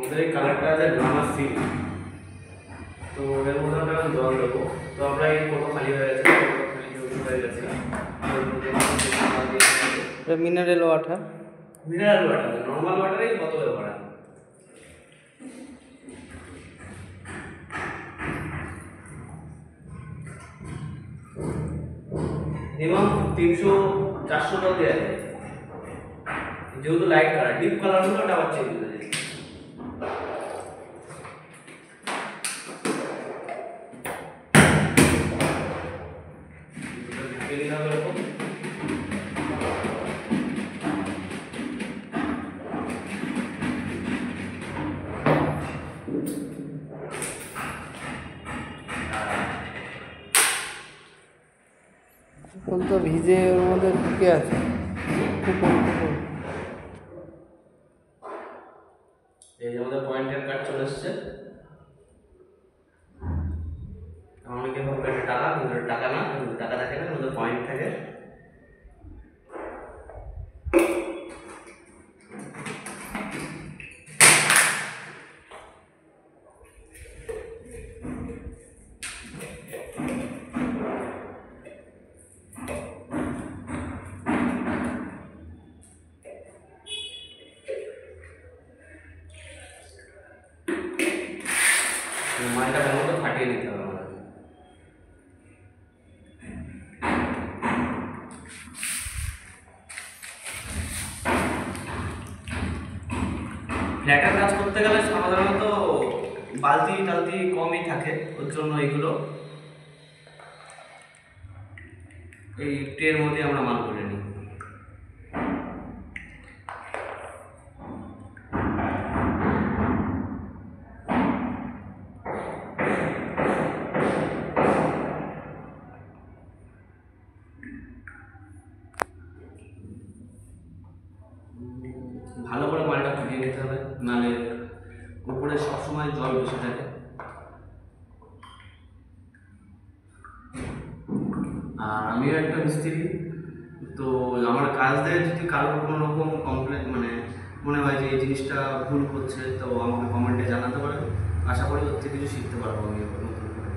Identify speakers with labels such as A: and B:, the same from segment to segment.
A: আমাদের এই কালারটা আছে গ্লামার সিল্ক। তো এর মধ্যে আমরা জল দেবো। তো আমরা এই কত খালি হয়ে গেছে, হয়ে গেছে
B: মিনারেল ওয়াটার,
A: নর্মাল ওয়াটারেই বোতলে ভরা। এবং 300-400 টাকা দেওয়া যায়। যেহেতু লাইট কালার, ডিপ কালার হলে ওটা আবার চেঞ্জ হয়ে যায়।
B: ফুল তো ভিজে ওর মধ্যে ঢুকে আছে।
A: এই যে আমাদের পয়েন্টের কার্ড চলে এসছে। অনেকে ভাববে টাকা, কিন্তু টাকা না, টাকা থাকে না, আমাদের পয়েন্ট থাকে। মালটা ভালো মতো ফাটিয়ে নিতে হবে আমাদের। ফ্ল্যাটের কাজ করতে গেলে সাধারণত বালতি টালতি কমই থাকে, ওর জন্য এগুলো এই ট্রের মধ্যে আমরা মাল করে নিই। ভালো করে মালটা ফুটিয়ে নিতে হবে, নাহলে উপরে সবসময় জল বসে থাকে। আর আমিও একটা মিস্ত্রি, তো আমার কাজ দিয়ে যদি কারোর কোনো রকম কমপ্লেন মনে হয় যে এই জিনিসটা ভুল করছে, তো আমাকে কমেন্টে জানাতে পারে। আশা করি ওর থেকে কিছু শিখতে পারবো আমি নতুন করে।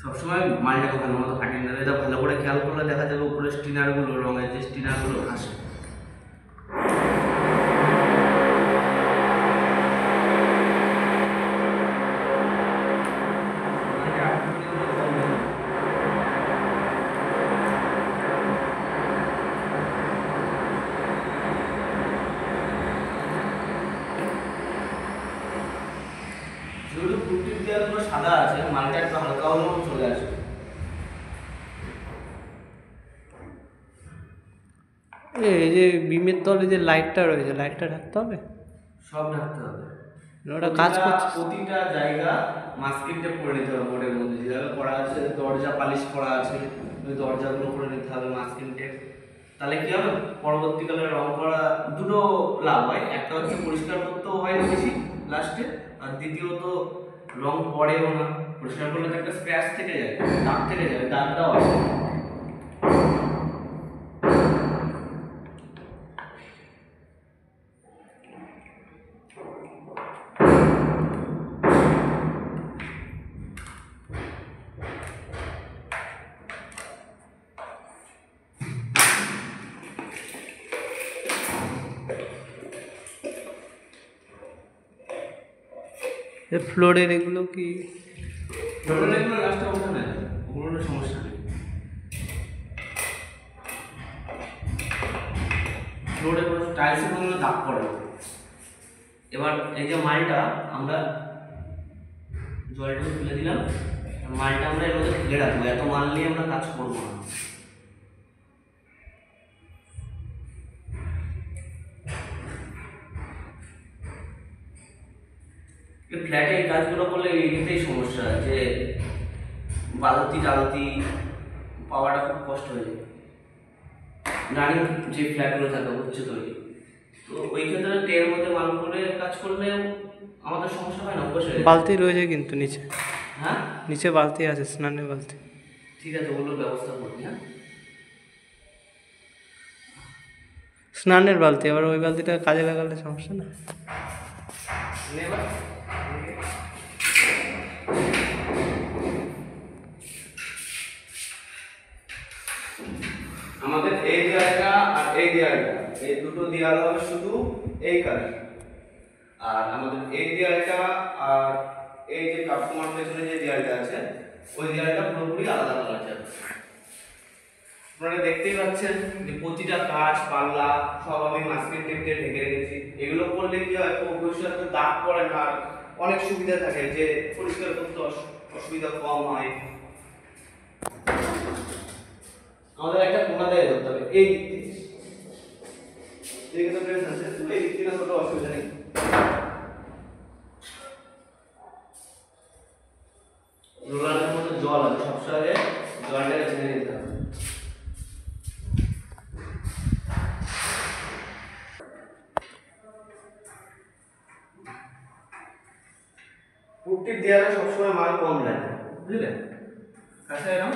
A: সবসময় মালটাকে ভালো মতো ফাটিয়ে নেবে। এটা ভালো করে খেয়াল করলে দেখা যাবে উপরে স্টিনারগুলো, রঙের যে স্টিনারগুলো ভাসে। যেগুলো পুটির দেওয়ালগুলো সাদা আছে, মালটা একটু হালকা হলেও চলে আসবে।
B: এই যে বিমের তলে যে লাইটটা রয়েছে, লাইটটা ঢাকতে হবে,
A: সব ঢাকতে হবে।
B: ওটা কাজ করছে।
A: প্রতিটা জায়গা মাস্কিং টেপ করে নিতে হবে। বোর্ডের মধ্যে যে জায়গা করা আছে, দরজা পালিশ করা আছে, ওই দরজাগুলো করে নিতে হবে মাস্কিং টেপ। তাহলে কি হবে, পরবর্তীকালে রং করা দুটো লাভ হয়। একটা হচ্ছে পরিষ্কার করতেও হয় না বেশি লাস্টে, আর দ্বিতীয়ত রং পড়েও না। পরিষ্কার করলে তো একটা স্ক্র্যাচ থেকে যায়, দাগ থেকে যায়, দাগটাও আসে।
B: ফ্লোরের এগুলো কি
A: লাস্টে ওঠে না, ওগুলো সমস্যা নেই। ফ্লোরে কোনো টাইলসে কোনো দাগ পড়ে না। এবার এই যে মালটা আমরা জলটা তুলে দিলাম, মালটা আমরা এর মধ্যে ঢেলে রাখবো। এত মাল নিয়ে আমরা কাজ করবো না। ফ্ল্যাটে এই কাজগুলো করলে এতেই সমস্যা, যে বালতি টালতি পাওয়াটা খুব কষ্ট হয়ে যায়। রানিং যে ফ্ল্যাটগুলো থাকে হচ্ছে তৈরি, তো ওই ক্ষেত্রে ট্রের মধ্যে মাল করে কাজ করলেও আমাদের সমস্যা হয় না, অভ্যাস হয়ে গেছে।
B: বালতি রয়েছে কিন্তু নিচে,
A: হ্যাঁ
B: নিচে বালতি আছে, স্নানের বালতি।
A: ঠিক আছে, ওগুলোর ব্যবস্থা করবি। হ্যাঁ
B: স্নানের বালতি, আবার ওই বালতিটা কাজে লাগালে সমস্যা না।
A: নে এবার। আমাদের এই দেয়ালটা আর এই দেয়ালটা, এই দুটো দেয়াল হবে শুধু এই কালার, আর আমাদের এই দেয়ালটা আর এই যে কাস্টমার পেছনে যে দেয়ালটা আছে ওই দেয়ালটা পুরোপুরি আলাদা কালার যাবে। আপনারা দেখতেই পাচ্ছেন যে প্রতিটা কাঠ পাল্লা সব আমি মাস্কিং টেপ দিয়ে ঢেকে রেখেছি। এগুলো করলে কি হয়, ভবিষ্যতে দাগ পড়ে না, আর অনেক সুবিধা থাকে, যে পরিষ্কার করতে অসুবিধা কম হয়। আমাদের একটা কোণা দিয়ে ধরতে হবে এই দিক থেকে, এদিকে তো প্রেস আছে, এই দিক থেকে কোনো অসুবিধা নেই। রোলারের মধ্যে জল আছে, সবসময় জলটাকে ছেড়ে দিতে হবে। পুট্টির দেয়ালে সবসময় মাল কম লাগে, বুঝলেন? কাছে এরকম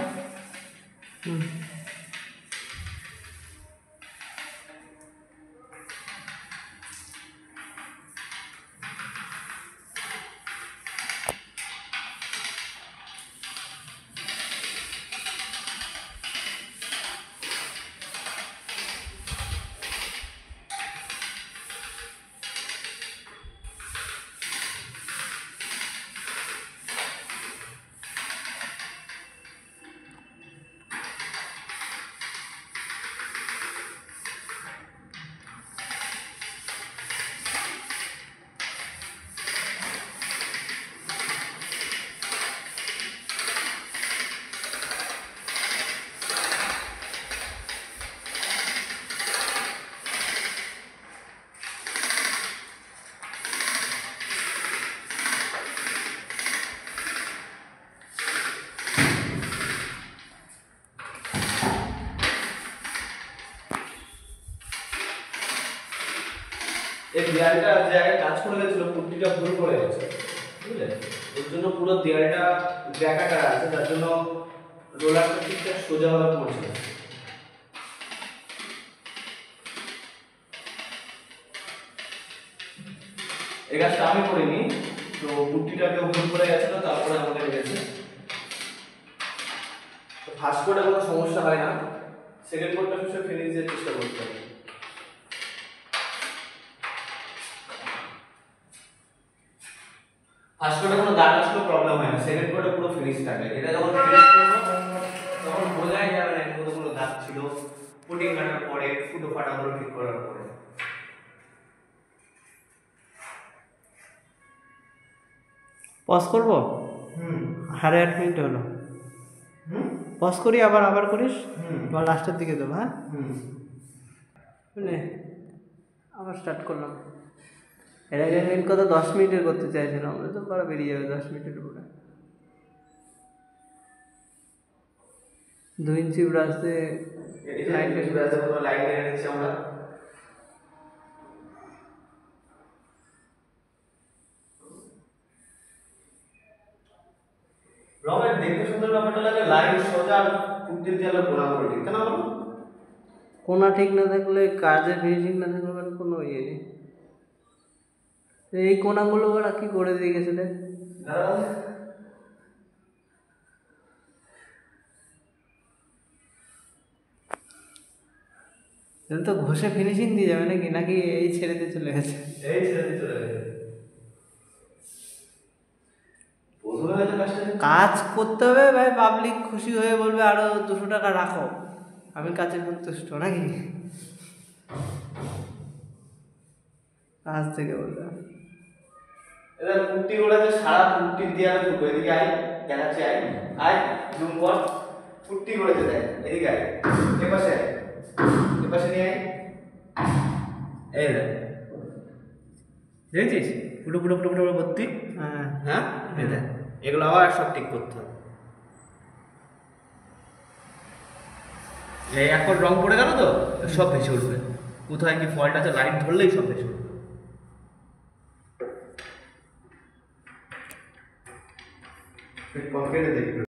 A: এই দেয়ালটা জায়গায় কাজ করে গেছিল, পুট্টিটা ভুল করে গেছে, বুঝলে? ওর জন্য পুরো দেয়ালটা ব্যাকাটা আছে, তার জন্য রোলারটা ঠিকঠাক সোজাভাবে পড়ছে না। এই কাজটা আমি করিনি, তো পুট্টিটাকে ভুল করে গেছিল, তারপরে আমাকে গেছে। তো ফার্স্ট কোডে কোনো সমস্যা হয় না, সেকেন্ড কোডটা শুধু ফিনিশ দিয়ে চেষ্টা করতে হবে। ফার্স্ট কোডে কোনো দাগ আসলেও প্রবলেম হয় না, সেকেন্ড কোডে পুরো ফিনিশ থাকে। এটা যখন ফিনিশ করবো তখন বোঝাই যাবে না এর কোনো দাগ ছিল, পুটিং কাটার পরে ফুটো ফাটাগুলো ঠিক করার পরে।
B: পজ করবো? 8.5 মিনিট হলো। পজ করি, আবার আবার করিস, বা লাস্টের দিকে দেবো। হ্যাঁ মানে আবার স্টার্ট করলাম। এর আগে মেন কথা 10 মিনিটের করতে চাইছিলাম, আমরা তো পরে বেরিয়ে যাবে 10 মিনিটের উপরে। 2 ইঞ্চি ব্রাশ দিয়ে
A: লাইন টেনে নিচ্ছি আমরা। রমের দেখতে সুন্দর ব্যাপারটা লাগে, লাইন সোজা পুট্টির দেয়ালে কোনা করে ঠিক না বলো?
B: কোনা ঠিক না থাকলে, কাজের ফিনিশিং না থাকলে মানে কোনো ইয়ে নেই। এই কোনাগুলো ওরা কি করে দিয়ে গেছে দেখ। তো ঘষে ফিনিশিং দিয়ে যাবে নাকি, নাকি এই ছেড়ে দিয়ে চলে গেছে?
A: এই ছেড়ে দিয়ে চলে গেছে।
B: কাজ করতে হবে ভাই, পাবলিক খুশি হয়ে বলবে আরো 200 টাকা রাখো, আমি কাজে সন্তুষ্ট নাকি? কাজ থেকে বলবে
A: এবার পুট্টি গোড়াতে সারা পুট্টির দেয়ালে ঢুকো, এদিকে আয়, দেখাচ্ছি, আয় আয়, জুম কর, পুট্টি গোড়াতে দেয়, এদিকে আয়, এপাশে আয়, এপাশে নিয়ে আয়, এই দেখ, দেখছিস পুরো পুরো পুরো পুরো ভর্তি।
B: হ্যাঁ
A: হ্যাঁ এই দেখ, এগুলো আবার সব ঠিক করতে হবে। এই এখন রং পড়ে গেল তো সব ভেসে উঠবে, কোথায় কি ফল্ট আছে লাইট ধরলেই সব ভেসে উঠবে। পকেটে দেখবে